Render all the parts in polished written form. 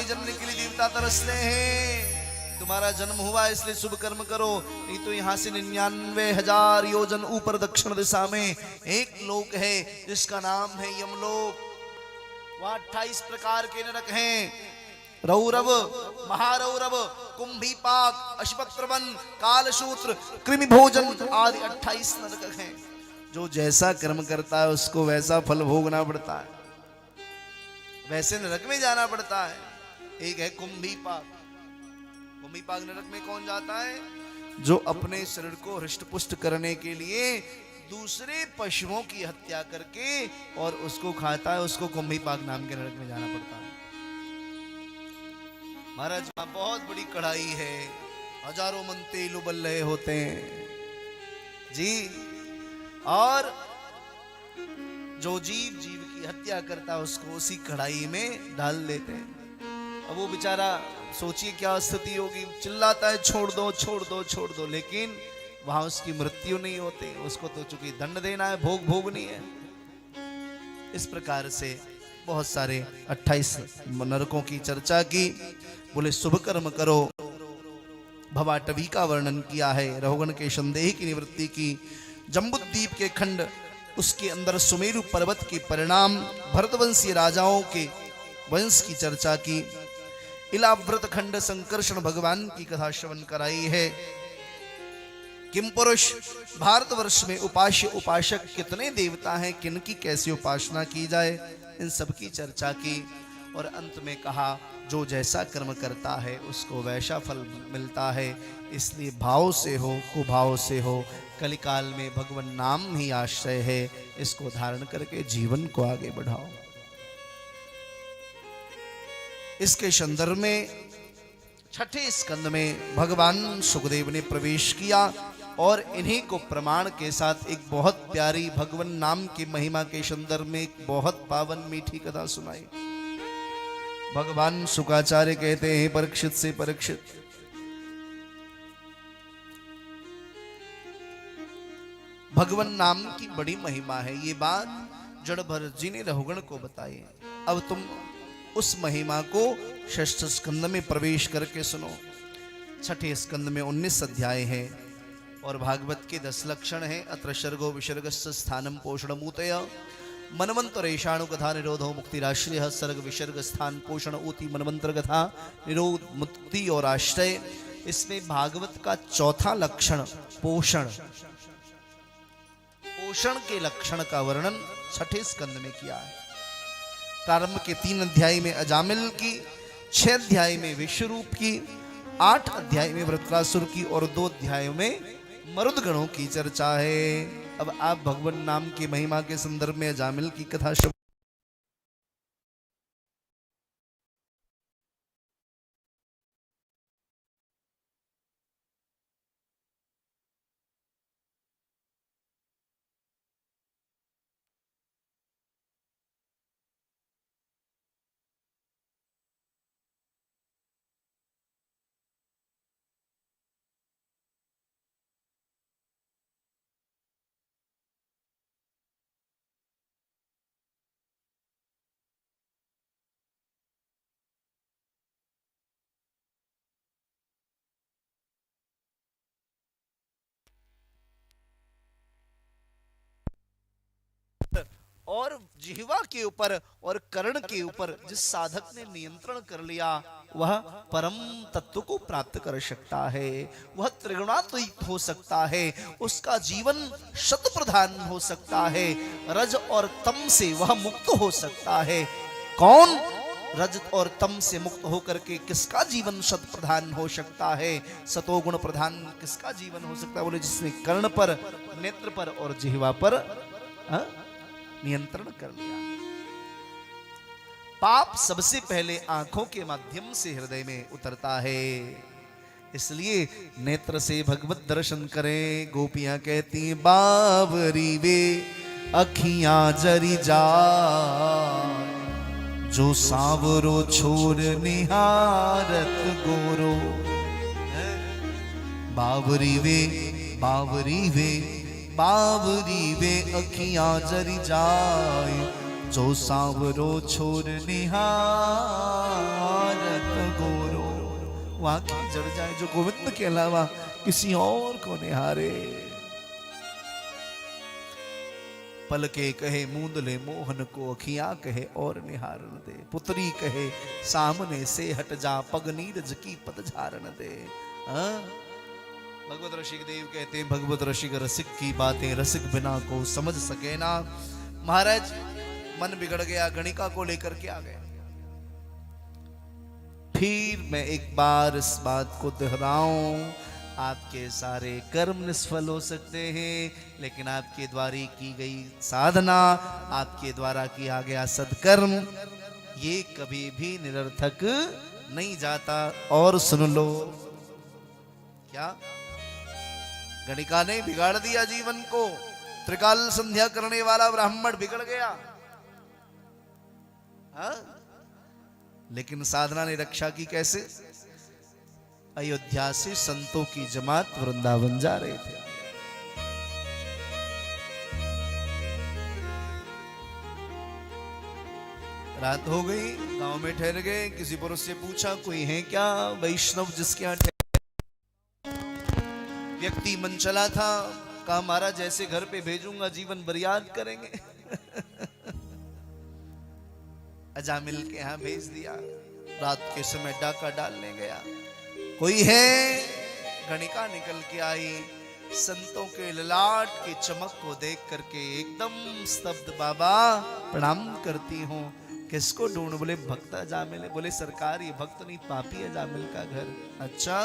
जन्म के लिए देवता तरसते हैं। तुम्हारा जन्म हुआ इसलिए शुभ कर्म करो, नहीं तो यहाँ से 99,000 योजन ऊपर दक्षिण दिशा में एक लोक है जिसका नाम है यमलोक। वहां 28 प्रकार के नरक हैं, रौरव, महारौरव, कुंभीपाक, अश्वत्रवन, कालसूत्र, कृमि भोजन आदि 28 नरक हैं। जो जैसा कर्म करता है उसको वैसा फल भोगना पड़ता है, वैसे नरक में जाना पड़ता है। एक है कुंभीपाक। कुंभीपाक नरक में कौन जाता है? जो अपने शरीर को हृष्ट पुष्ट करने के लिए दूसरे पशुओं की हत्या करके और उसको खाता है, उसको कुंभीपाक नाम के नरक में जाना पड़ता है। महाराज वहां बहुत बड़ी कढ़ाई है, हजारों मन तेल उबल रहे होते हैं जी, और जो जीव की हत्या करता है उसको उसी कढ़ाई में डाल देते हैं। अब वो बेचारा सोचिए क्या स्थिति होगी, चिल्लाता है छोड़ दो छोड़ दो छोड़ दो, लेकिन वहां उसकी मृत्यु नहीं होती, उसको तो चूंकि दंड देना है, भोग भोगनी है। इस प्रकार से बहुत सारे 28 नरकों की चर्चा की। बोले शुभ कर्म करो, भवाटवी का वर्णन किया है, रहुगण के संदेह की निवृत्ति की, जम्बुद्वीप के खंड उसके अंदर सुमेरु पर्वत के परिणाम, भरतवंशीय राजाओं के वंश की चर्चा की, इलाव्रत खंड संकर्षण भगवान की कथा श्रवण कराई है। किम पुरुष, भारतवर्ष में उपास्य उपासक कितने देवता हैं, किनकी कैसी उपासना की जाए, इन सब की चर्चा की। और अंत में कहा जो जैसा कर्म करता है उसको वैसा फल मिलता है, इसलिए भाव से हो कुभाव से हो, कलिकाल में भगवान नाम ही आश्रय है, इसको धारण करके जीवन को आगे बढ़ाओ। इसके संदर्भ में छठे स्कंद में भगवान सुखदेव ने प्रवेश किया और इन्हीं को प्रमाण के साथ एक बहुत प्यारी भगवान नाम की महिमा के संदर्भ में एक बहुत पावन मीठी कथा सुनाई। भगवान शुकाचार्य कहते हैं परीक्षित से, परीक्षित भगवान नाम की बड़ी महिमा है। ये बात जड़ भरत जी ने रहुगण को बताई। अब तुम उस महिमा को षष्ठ स्कंद में प्रवेश करके सुनो। छठे स्कंद में 19 अध्याय है और भागवत के 10 लक्षण है। अत्र सर्गो विसर्गस्य स्थानम पोषणमूतय मनमंतरेषाणु कथा निरोधो मुक्तिराश्रय। सर्ग विसर्ग स्थान पोषण ऊति मनमंत्र कथा निरोध मुक्ति और आश्रय। इसमें भागवत का चौथा लक्षण पोषण, पोषण के लक्षण का वर्णन छठे स्कंद में किया है। प्रारंभ के 3 अध्याय में अजामिल की, 6 अध्याय में विश्वरूप की, 8 अध्याय में वृत्रासुर की और 2 अध्यायों में मरुदगणों की चर्चा है। अब आप भगवान नाम की महिमा के संदर्भ में अजामिल की कथा और जिह्वा के ऊपर और कर्ण के ऊपर जिस साधक ने नियंत्रण कर लिया वह परम तत्व को प्राप्त कर सकता है। वह त्रिगुणातीत हो सकता है, उसका जीवन शत प्रधान हो सकता है, रज और तम से वह मुक्त हो सकता है। कौन? रज और तम से मुक्त होकर के किसका जीवन शत प्रधान हो सकता है, सतोगुण प्रधान किसका जीवन हो सकता है? बोले जिसने कर्ण पर, नेत्र पर और जिह्वा पर नियंत्रण कर लिया। पाप सबसे पहले आंखों के माध्यम से हृदय में उतरता है, इसलिए नेत्र से भगवत दर्शन करें। गोपियां कहती बावरी वे अखियां जरी जा, जो सांवरो छोर निहारत गोरो। बावरी वे, बावरी वे, बावरी वे अखियां जरी जाए, जो सांवरो छोर निहारत आंखें जड़ जाए, जो गोविंद के अलावा किसी और को निहारे। पलके कहे मूंद ले मोहन को, अखियां कहे और निहारन दे। पुत्री कहे सामने से हट जा, पग नीरज की पतझारन दे। भगवत रसिक देव कहते हैं, भगवत रसिक रसिक की बातें रसिक बिना को समझ सके ना। महाराज मन बिगड़ गया, गणिका को लेकर के आ गया। फिर मैं एक बार इस बात को दोहराऊं, आपके सारे कर्म निष्फल हो सकते हैं, लेकिन आपके द्वारा की गई साधना, आपके द्वारा किया गया सत्कर्म, ये कभी भी निरर्थक नहीं जाता। और सुन लो, क्या गणिका ने बिगाड़ दिया जीवन को। त्रिकाल संध्या करने वाला ब्राह्मण बिगड़ गया, हा? लेकिन साधना ने रक्षा की। कैसे? अयोध्या से संतों की जमात वृंदावन जा रहे थे। रात हो गई, गांव में ठहर गए। किसी पुरुष से पूछा, कोई है क्या वैष्णव जिसके यहाँ व्यक्ति मन चला था? कहा, महाराज जैसे घर पे भेजूंगा जीवन बर्बाद करेंगे। अजामिल के यहाँ भेज दिया। रात के समय डाका डालने गया, कोई है? गणिका निकल के आई। संतों के ललाट की चमक को देख करके एकदम स्तब्ध। बाबा प्रणाम करती हूँ। किसको ढूंढ? बोले भक्त अजामिल। बोले सरकार ये भक्त नहीं, पापी अजामिल का घर। अच्छा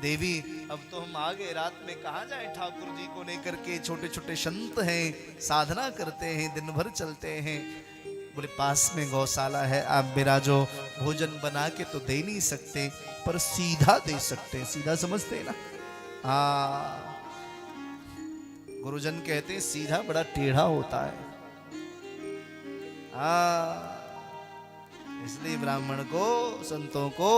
देवी, अब तो हम आ गए, रात में कहाँ जाए? ठाकुर जी को लेकर के, छोटे छोटे संत हैं, साधना करते हैं, दिन भर चलते हैं। बोले पास में गौशाला है, आप मेरा जो भोजन बना के तो दे नहीं सकते, पर सीधा दे सकते हैं। सीधा समझते हैं ना? हाँ, गुरुजन कहते हैं सीधा बड़ा टेढ़ा होता है। हाँ, इसलिए ब्राह्मण को, संतों को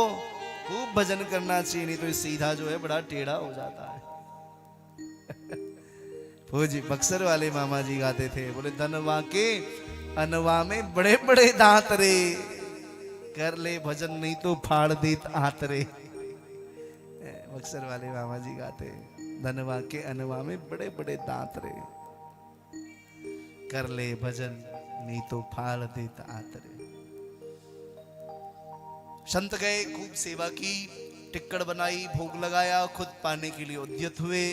खूब भजन करना चाहिए, नहीं तो सीधा जो है बड़ा टेढ़ा हो जाता है। फौजी बक्सर वाले मामा जी गाते थे, बोले धनवा के अनवा में बड़े बड़े दांत रे, कर ले भजन नहीं तो फाड़ देत हाथ रे। बक्सर वाले मामा जी गाते, धनवा के अनवा में बड़े बड़े दांत रे, कर ले भजन नहीं तो फाड़ देत हाथ रे। संत गए, खूब सेवा की, टिक्कड़ बनाई, भोग लगाया, खुद पाने के लिए उद्यत हुए।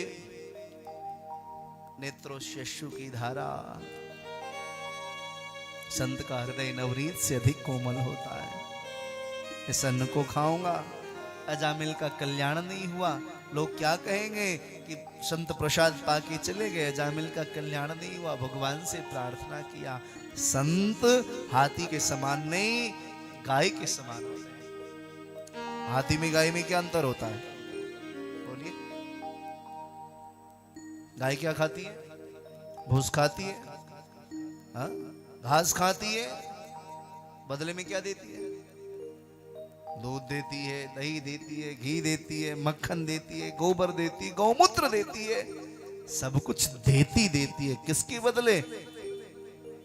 नेत्रों से अश्रु की धारा। संत का हृदय नवरीत से अधिक कोमल होता है। इस अन्न को खाऊंगा, अजामिल का कल्याण नहीं हुआ, लोग क्या कहेंगे कि संत प्रसाद पाके चले गए, अजामिल का कल्याण नहीं हुआ। भगवान से प्रार्थना किया, संत हाथी के समान नहीं, गाय के समान हो गए। हाथी में गाय में क्या अंतर होता है? बोलिए। गाय क्या खाती है? भूस खाती है, हाँ? घास खाती है, बदले में क्या देती है? दूध देती है, दही देती है, घी देती है, मक्खन देती है, गोबर देती है, गौमूत्र देती है, सब कुछ देती है। किसके बदले?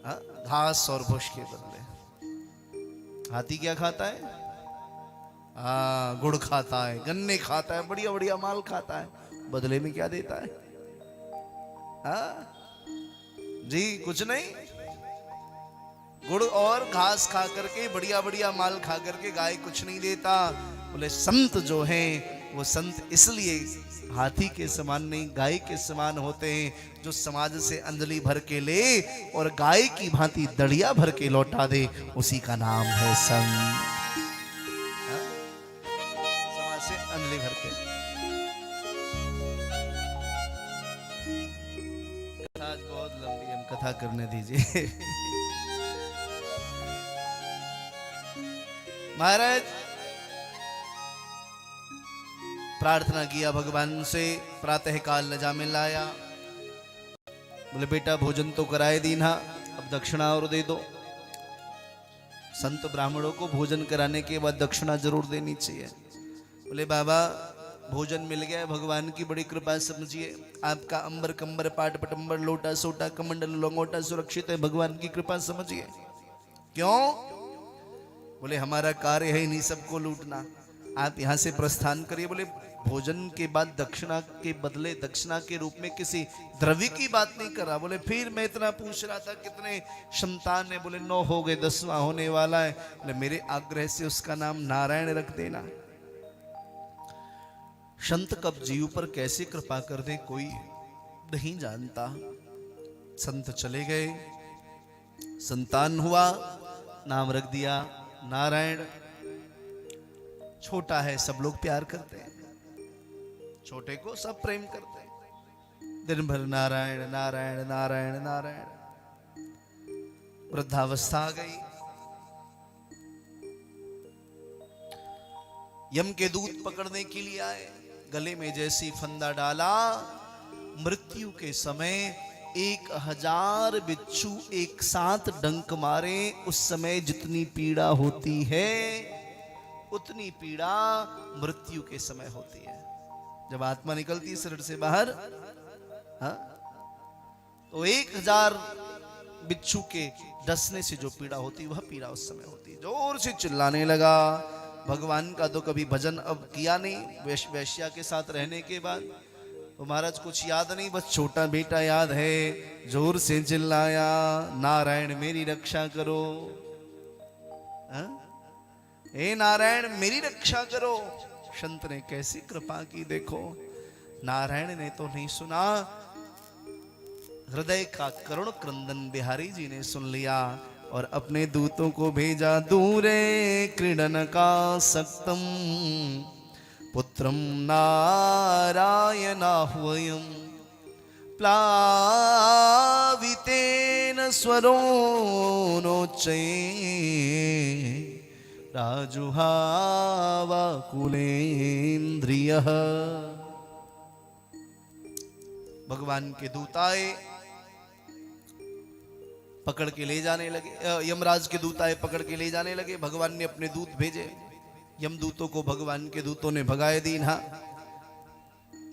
हाँ? घास और भूस के बदले। हाथी क्या खाता है? गुड़ खाता है, गन्ने खाता है, बढ़िया बढ़िया माल खाता है, बदले में क्या देता है? जी कुछ नहीं। गुड़ और घास खा करके, बढ़िया बढ़िया माल खा करके गाय कुछ नहीं देता। बोले संत जो हैं वो संत इसलिए हाथी के समान नहीं, गाय के समान होते हैं, जो समाज से अंजलि भर के ले और गाय की भांति दड़िया भर के लौटा दे, उसी का नाम है संत। समाज से अंजलि भर के। कथा आज बहुत लंबी, हम कथा करने दीजिए। महाराज प्रार्थना किया भगवान से, प्रातः काल अजामिल आया। बोले बेटा भोजन तो कराए दीना, अब दक्षिणा और दे दो। संत ब्राह्मणों को भोजन कराने के बाद दक्षिणा जरूर देनी चाहिए। बोले बाबा भोजन मिल गया, भगवान की बड़ी कृपा समझिए, आपका अंबर कंबर पाट पटंबर लोटा सोटा कमंडल लंगोटा सुरक्षित है, भगवान की कृपा समझिए। क्यों? बोले हमारा कार्य है नहीं सबको लूटना, आप यहां से प्रस्थान करिए। बोले भोजन के बाद दक्षिणा के बदले दक्षिणा के रूप में किसी द्रव्य की बात नहीं कर रहा। बोले फिर मैं इतना पूछ रहा था कितने संतान है? बोले 9 हो गए, 10वां होने वाला है। बोले मेरे आग्रह से उसका नाम नारायण रख देना। संत कब जीव पर कैसे कृपा कर दे कोई नहीं जानता। संत चले गए, संतान हुआ, नाम रख दिया नारायण। छोटा है, सब लोग प्यार करते हैं, छोटे को सब प्रेम करते हैं। दिन भर नारायण नारायण नारायण नारायण। वृद्धावस्था आ गई, यम के दूत पकड़ने के लिए आए। गले में जैसी फंदा डाला, मृत्यु के समय 1000 बिच्छू एक साथ डंक मारे, उस समय जितनी पीड़ा होती है उतनी पीड़ा मृत्यु के समय होती है। जब आत्मा निकलती है शरीर से बाहर, हाँ, तो 1000 बिच्छू के डसने से जो पीड़ा होती है वह पीड़ा उस समय होती है। जोर से चिल्लाने लगा। भगवान का तो कभी भजन अब किया नहीं, वैश्या के साथ रहने के बाद। तो महाराज कुछ याद नहीं, बस छोटा बेटा याद है। जोर से चिल्लाया, नारायण मेरी रक्षा करो, हे नारायण मेरी रक्षा करो। संत ने कैसी कृपा की देखो। नारायण ने तो नहीं सुना, हृदय का करुण क्रंदन बिहारी जी ने सुन लिया और अपने दूतों को भेजा। दूरे क्रीडन का सक्तम पुत्रम नारायणाह्वयं प्लावितेन स्वरोनोच्चये राजुहावाकुलेन्द्रियः। भगवान के दूत आए, पकड़ के ले जाने लगे। यमराज के दूत आए, पकड़ के ले जाने लगे। भगवान ने अपने दूत भेजे, यमदूतों को भगवान के दूतों ने भगाए दीन। हाँ,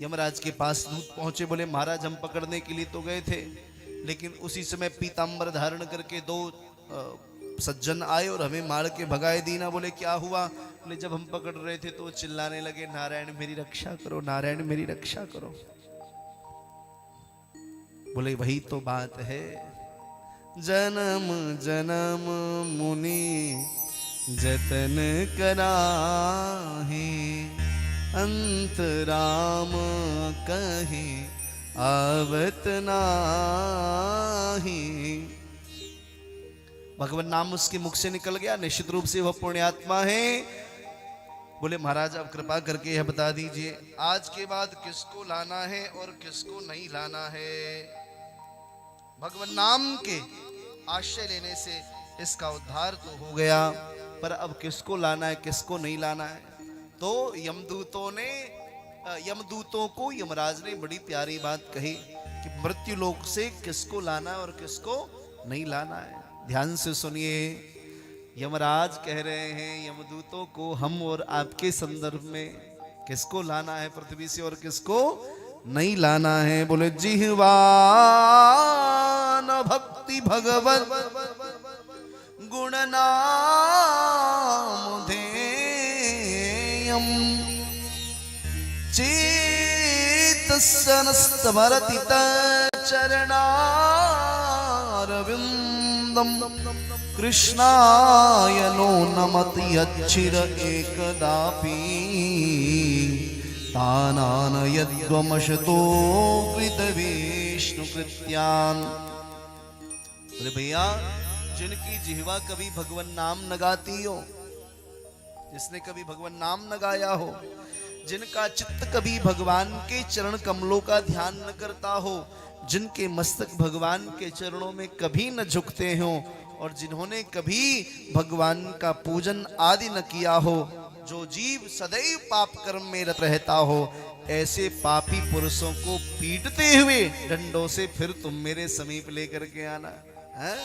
यमराज के पास दूत पहुंचे, बोले महाराज हम पकड़ने के लिए तो गए थे, लेकिन उसी समय पीतांबर धारण करके 2 सज्जन आए और हमें मार के भगाए दीना। बोले क्या हुआ? बोले जब हम पकड़ रहे थे तो चिल्लाने लगे, नारायण मेरी रक्षा करो, नारायण मेरी रक्षा करो। बोले वही तो बात है, जन्म जन्म मुनि जतन कराहे, अंत राम कहे आवत नाही। भगवान नाम उसके मुख से निकल गया, निश्चित रूप से वह पुण्यात्मा है। बोले महाराज आप कृपा करके यह बता दीजिए, आज के बाद किसको लाना है और किसको नहीं लाना है? भगवान नाम के आश्रय लेने से इसका उद्धार तो हो गया, पर अब किसको लाना है किसको नहीं लाना है? तो यमदूतों को यमराज ने बड़ी प्यारी बात कही कि मृत्यु लोक से किसको लाना है और किसको नहीं लाना है। ध्यान से सुनिए, यमराज कह रहे हैं यमदूतों को हम और आपके संदर्भ में किसको लाना है पृथ्वी से और किसको नहीं लाना है। बोले जिह्वान भक्ति भगवत गुण नाम धेयम चेतस्सनस्तमरति चरणारविंदम कृष्णाय नो नमति अच्छिर एकदापि तानानयद्वमशतो कृतविष्णु कृत्यान्। बोले भैया जिनकी जिह्वा कभी भगवान नाम न गाती हो, जिसने कभी भगवान नाम न गाया हो, जिनका चित्त कभी भगवान के चरण कमलों का ध्यान न करता हो, जिनके मस्तक भगवान के चरणों में कभी न झुकते हो और जिन्होंने कभी भगवान का पूजन आदि न किया हो, जो जीव सदैव पाप कर्म में रत रहता हो, ऐसे पापी पुरुषों को पीटते हुए डंडों से फिर तुम मेरे समीप लेकर के आना है।